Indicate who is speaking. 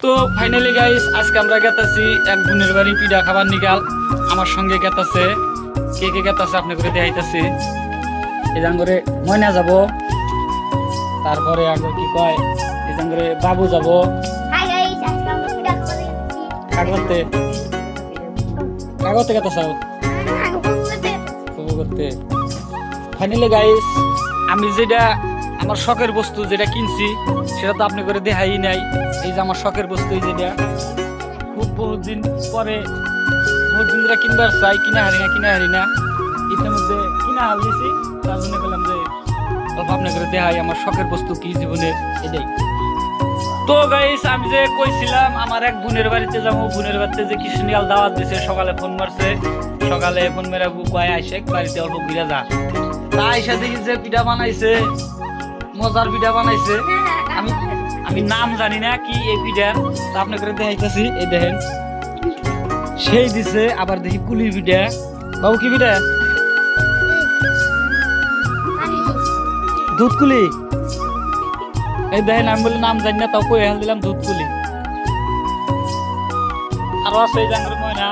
Speaker 1: তো finally guys আজকে আমরা গেতাছি এক বোনের বাড়ি পিঠা খাবার নিকাল। আমার সঙ্গে গেতাছে কে কে গেতাছে আপনি করে দেখাইতাছি। এই জান করে ময়না যাব, তারপরে আগে কি কয় এই জান করে বাবু যাব।
Speaker 2: হাই গাইস, আজকে আমরা পিঠা করে দিচ্ছি।
Speaker 1: কাগজতে কাগজতে গেতাছাও
Speaker 2: আগে করতে
Speaker 1: উপভোগ করতে। ফাইনালি গাইস আমি যেটা আমার শখের বস্তু যেটা কিনছি সেটা তো আপনি করে দেখাই নাই। এই যে আমার শখের বস্তু যেটা খুব বহুদিন পরে বহুদিন ধরে কিনবার চাই, কিনা হারি না ইতিমধ্যে কিনা হাল দিছি। তার জন্য বললাম যে অল্প আপনি করে দেখাই আমার শখের বস্তু কি জীবনের এটাই। তো গাইস আমি যে কইছিলাম আমার এক বোনের বাড়িতে যাবো, বোনের বাড়িতে যে কৃষ্ণিয়াল দাওয়াত দিছে, সকালে ফোন মারছে, সকালে ফোন মেরা কয় আইসে বাড়িতে অল্প ঘুরে যা। তা আইসা দেখি যে পিঠা বানাইছে, মজার পিঠা বানাইছে। আমি আমি নাম জানি না কি এই পিঠার, তা আপনি করে দেখাইতেছি। এই দেখেন সেই দিছে, আবার দেখি কুলির পিঠা। বাবু কি পিঠা? দুধ কুলি। এই দেখেন আমি বলে নাম জানি না, তাও কই হেল দিলাম দুধ কুলি। আরো আছে এই জাঙ্গের ময়না।